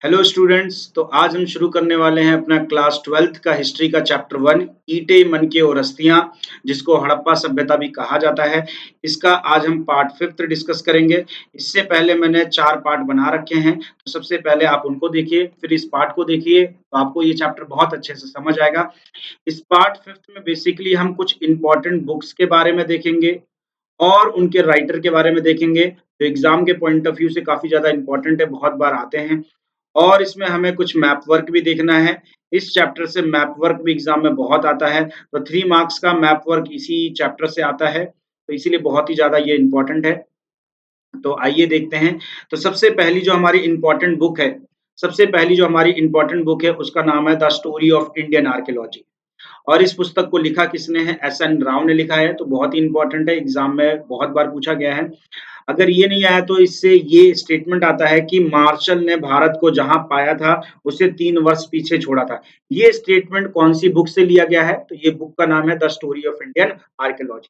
Hello students. तो आज हम शुरू करने वाले हैं अपना क्लास 12th का हिस्ट्री का चैप्टर 1 ईंटें मनके और अस्थियां, जिसको हड़प्पा सभ्यता भी कहा जाता है। इसका आज हम पार्ट 5th डिस्कस करेंगे। इससे पहले मैंने 4 पार्ट बना रखे हैं, तो सबसे पहले आप उनको देखिए, फिर इस पार्ट को देखिए, तो आपको ये चैप्टर बहुत अच्छे से समझ आएगा। इस पार्ट 5th में बेसिकली हम कुछ इंपॉर्टेंट बुक्स के बारे में देखेंगे और उनके राइटर के बारे में देखेंगे, जो एग्ज़ाम के पॉइंट ऑफ व्यू से काफ़ी ज़्यादा इम्पोर्टेंट है, बहुत बार आते हैं। और इसमें हमें कुछ मैप वर्क भी देखना है। इस चैप्टर से मैप वर्क भी एग्ज़ाम में बहुत आता है, तो 3 मार्क्स का मैप वर्क इसी चैप्टर से आता है, तो इसीलिए बहुत ही ज़्यादा ये इम्पोर्टेंट है। तो आइए देखते हैं। तो सबसे पहली जो हमारी इम्पोर्टेंट बुक है, उसका नाम है the story of Indian archaeology. और इस पुस्तक को लिखा किसने है? एस.एन. राव ने लिखा है, तो बहुत ही इम्पोर्टेंट है, एग्ज़ाम में बहुत बार पूछा गया है। अगर ये नहीं आया तो इससे ये स्टेटमेंट आता है कि मार्शल ने भारत को जहाँ पाया था, उससे 3 वर्ष पीछे छोड़ा था। ये स्टेटमेंट कौन-सी बुक से लिया गया है? तो ये बुक का नाम है the story of Indian archaeology.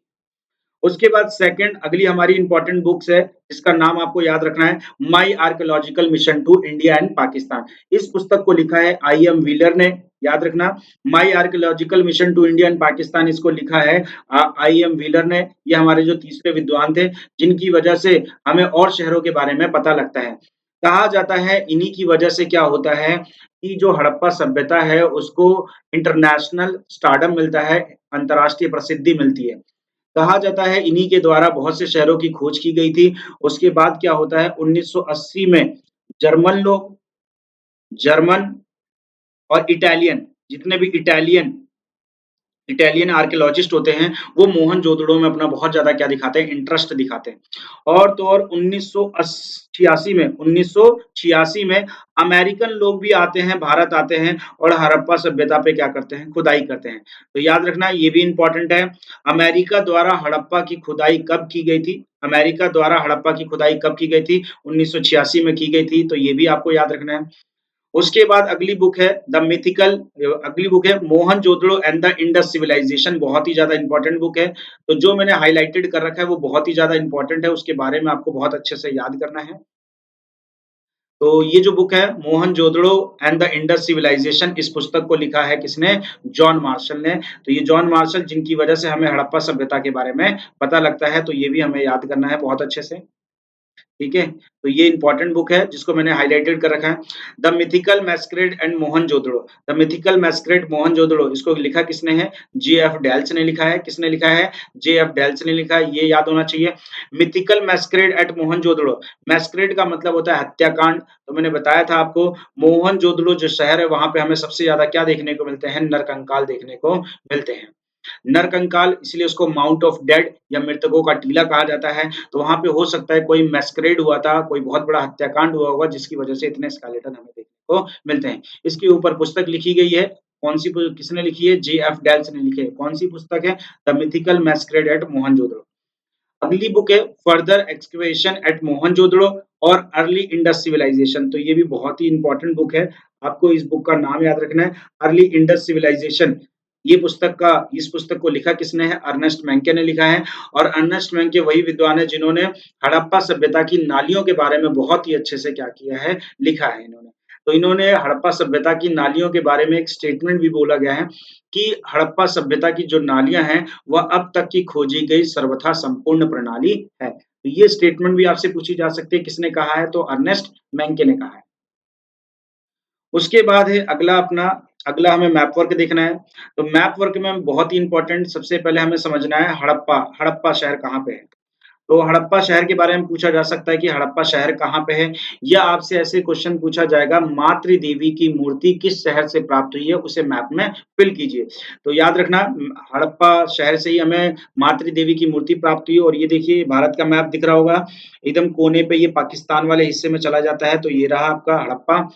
उसके बाद सेकंड अगली हमारी इम्पोर्टेंट बुक्स है, जिसका नाम आपको याद रखना है, my archaeological mission to India and Pakistan. इस पुस्तक को लिखा है आई.एम. व्हीलर ने, याद रखना। My archaeological mission to India and Pakistan इसको लिखा है आई.एम. व्हीलर ने। ये हमारे जो तीसरे विद्वान थे, जिनकी वजह से हमें और शहरों के बारे में पता लगता है। कहा जाता है इन्हीं की वजह से क्या होता है कि जो हड़प्पा सभ्यता है, उसको इंटरनेशनल स्टारडम मिलता है, अंतर्राष्ट्रीय प्रसिद्धि मिलती है। कहा जाता है इन्हीं के द्वारा बहुत से शहरों की खोज की गई थी। उसके बाद क्या होता है 1980 में जर्मन लोग जर्मन और इटालियन जितने भी इटालियन इटालियन आर्कियोलॉजिस्ट होते हैं, वो मोहनजोदड़ो में अपना बहुत ज़्यादा क्या दिखाते हैं, इंटरेस्ट दिखाते हैं। और तो और 1986 में अमेरिकन लोग भी आते हैं, भारत आते हैं और हड़प्पा सभ्यता पे क्या करते हैं, खुदाई करते हैं। तो याद रखना ये भी इम्पोर्टेंट है। अमेरिका द्वारा हड़प्पा की खुदाई कब की गई थी? अमेरिका द्वारा हड़प्पा की खुदाई कब की गई थी? 1986 में की गई थी, तो ये भी आपको याद रखना है। उसके बाद अगली बुक है Mohenjodaro and the Indus civilisation, बहुत ही ज़्यादा इम्पोर्टेंट बुक है। तो जो मैंने हाइलाइटेड कर रखा है वो बहुत ही ज़्यादा इम्पोर्टेंट है, उसके बारे में आपको बहुत अच्छे से याद करना है। तो ये जो बुक है Mohenjodaro and the Indus civilisation, इस पुस्तक को लिखा है किसने? जॉन मार्शल ने। तो ये जॉन मार्शल जिनकी वजह से हमें हड़प्पा सभ्यता के बारे में पता लगता है, तो ये भी हमें याद करना है बहुत अच्छे से। ठीक है? तो ये इम्पोर्टेंट बुक है जिसको मैंने हाइलाइटेड कर रखा है। The mythical massacred and Mohenjodaro. The mythical massacred Mohenjodaro इसको लिखा किसने है? जे.एफ. डेल्स ने लिखा है। किसने लिखा है? जे.एफ. डेल्स ने लिखा है, ये याद होना चाहिए। Mythical masquerade at Mohenjodaro. Masquerade का मतलब होता है हत्याकांड। तो मैंने बताया था आपको मोहनजोदड़ो जो शहर है, वहाँ पे हमें सबसे ज़्यादा क्या देखने को मिलते हैं? नरकंकाल देखने को मिलते हैं। नरकंकाल इसलिए उसको माउंट ऑफ डेड या मृतकों का टीला कहा जाता है। तो वहाँ पे हो सकता है कोई मैस्करेड हुआ था, कोई बहुत बड़ा हत्याकांड हुआ होगा जिसकी वजह से इतने स्केलेटन हमें देखने को मिलते हैं। इसके ऊपर पुस्तक लिखी गई है, कौन-सी पु किसने लिखी है? जे.एफ. डेल्स ने लिखी है। कौन-सी पुस्तक है? The mythical masquerade at Mohenjodaro. अगली बुक है फर्दर एक्सकवेशन एट मोहनजोदड़ो और अर्ली इंडस सिविलाइजेशन। तो ये भी बहुत ही इम्पोर्टेंट बुक है। आपको इस बुक का नाम याद रखना है, अर्ली इंडस सिविलाइजेशन। इस पुस्तक को लिखा किसने है? अर्नेस्ट मेंके ने लिखा है। और अर्नेस्ट मेंके वही विद्वान है जिन्होंने हड़प्पा सभ्यता की नालियों के बारे में बहुत ही अच्छे से क्या किया है? लिखा है इन्होंने। तो इन्होंने हड़प्पा सभ्यता की नालियों के बारे में एक स्टेटमेंट भी बोला गया है कि हड़प्पा सभ्यता की जो नालियाँ हैं, वह अब तक की खोजी गई सर्वथा संपूर्ण प्रणाली है। तो ये स्टेटमेंट भी आपसे पूछी जा सकती है, किसने कहा है? तो अर्नेस्ट मेंके ने कहा है। उसके बाद है अगला हमें मैप वर्क देखना है। तो मैप वर्क में बहुत ही इम्पोर्टेंट सबसे पहले हमें समझना है हड़प्पा शहर कहाँ पे है? तो हड़प्पा शहर के बारे में पूछा जा सकता है कि हड़प्पा शहर कहाँ पे है? या आपसे ऐसे क्वेश्चन पूछा जाएगा मातृ देवी की मूर्ति किस शहर से प्राप्त हुई है? उसे मैप में फिल कीजिए। तो याद रखना हड़प्पा शहर से ही हमें मातृ देवी की मूर्ति प्राप्त हुई और ये देखिए भारत का मैप दिख रहा होगा, एकदम कोने पे ये पाकिस्तान वाले हिस्से में चला जाता है, तो ये रहा आपका हड़प्पा।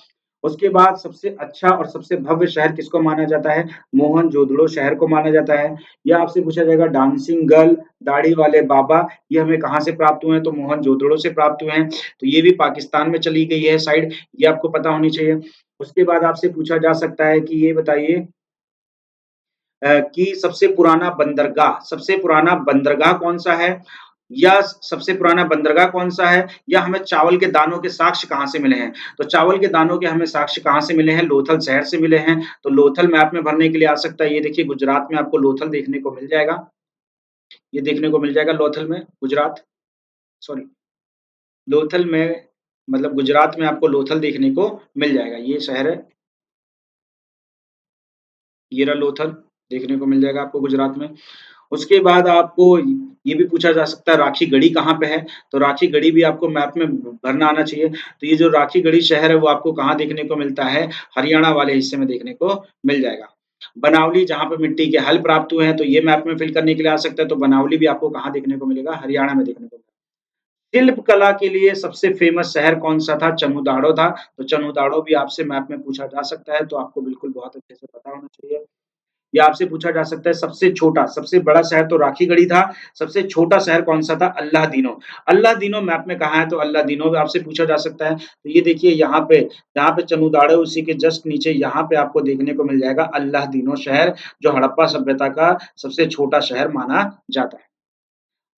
उसके बाद सबसे अच्छा और सबसे भव्य शहर किसको माना जाता है? मोहनजोदड़ो शहर को माना जाता है। या आपसे पूछा जाएगा डांसिंग गर्ल, दाढ़ी वाले बाबा, ये हमें कहाँ से प्राप्त हुए हैं? तो मोहनजोदड़ो से प्राप्त हुए हैं। तो ये भी पाकिस्तान में चली गई है साइड, ये आपको पता होनी चाहिए। उसके बाद आपसे पूछा जा सकता है कि ये बताइए कि सबसे पुराना बंदरगाह कौन-सा है? या सबसे पुराना बंदरगाह कौन-सा है? या हमें चावल के दानों के साक्ष्य कहाँ से मिले हैं? तो चावल के दानों के हमें साक्ष्य कहाँ से मिले हैं? लोथल शहर से मिले हैं। तो लोथल मैप में भरने के लिए आ सकता है। ये देखिए गुजरात में आपको लोथल देखने को मिल जाएगा। ये देखने को मिल जाएगा लोथल में, गुजरात सॉरी लोथल में मतलब गुजरात में आपको लोथल देखने को मिल जाएगा। ये शहर है, ये रहा लोथल, देखने को मिल जाएगा आपको गुजरात में। उसके बाद आपको ये भी पूछा जा सकता है राखी गढ़ी कहाँ पे है? तो राखी गढ़ी भी आपको मैप में भरना आना चाहिए। तो ये जो राखी गढ़ी शहर है वो आपको कहाँ देखने को मिलता है? हरियाणा वाले हिस्से में देखने को मिल जाएगा। बनावली जहाँ पे मिट्टी के हल प्राप्त हुए हैं, तो ये मैप में फ़िल करने के लिए आ सकता है, तो बनावली भी आपको कहाँ देखने को मिलेगा? हरियाणा में देखने को शिल्प कला के लिए सबसे फ़ेमस शहर कौन-सा था? चमूदाड़ो था। तो चमूदाड़ो भी आपसे मैप में पूछा जा सकता है, तो आपको बिल्कुल बहुत अच्छे से पता होना चाहिए। या आपसे पूछा जा सकता है सबसे छोटा, सबसे बड़ा शहर तो राखीगढ़ी था, सबसे छोटा शहर कौन-सा था? अल्लादीनो। अल्लादीनो मैप में कहाँ है? तो अल्लादीनो भी आपसे पूछा जा सकता है। तो ये देखिए यहाँ पे चमूदाड़ो उसी के जस्ट नीचे यहाँ पे आपको देखने को मिल जाएगा अल्लादीनो शहर, जो हड़प्पा सभ्यता का सबसे छोटा शहर माना जाता है।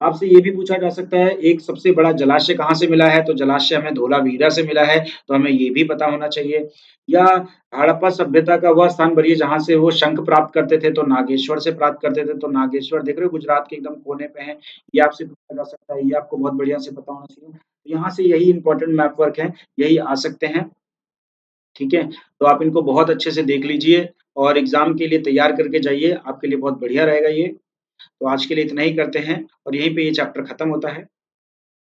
आपसे ये भी पूछा जा सकता है, एक सबसे बड़ा जलाशय कहाँ से मिला है? तो जलाशय हमें धोलावीरा से मिला है, तो हमें ये भी पता होना चाहिए। या हड़प्पा सभ्यता का वह स्थान बताइए जहाँ से वो शंख प्राप्त करते थे, तो नागेश्वर से प्राप्त करते थे, तो नागेश्वर देख रहे हो गुजरात के एकदम कोने पे है। ये आपसे पूछा जा सकता है, ये आपको बहुत बढ़िया से पता होना चाहिए। तो यहाँ से यही इम्पोर्टेंट मैप वर्क है, यही आ सकते हैं, ठीक है? तो आप इनको बहुत अच्छे से देख लीजिए और एग्ज़ाम के लिए तैयार करके जाइए, आपके लिए बहुत बढ़िया रहेगा ये। तो आज के लिए इतना ही करते हैं और यहीं पे ये चैप्टर खत्म होता है।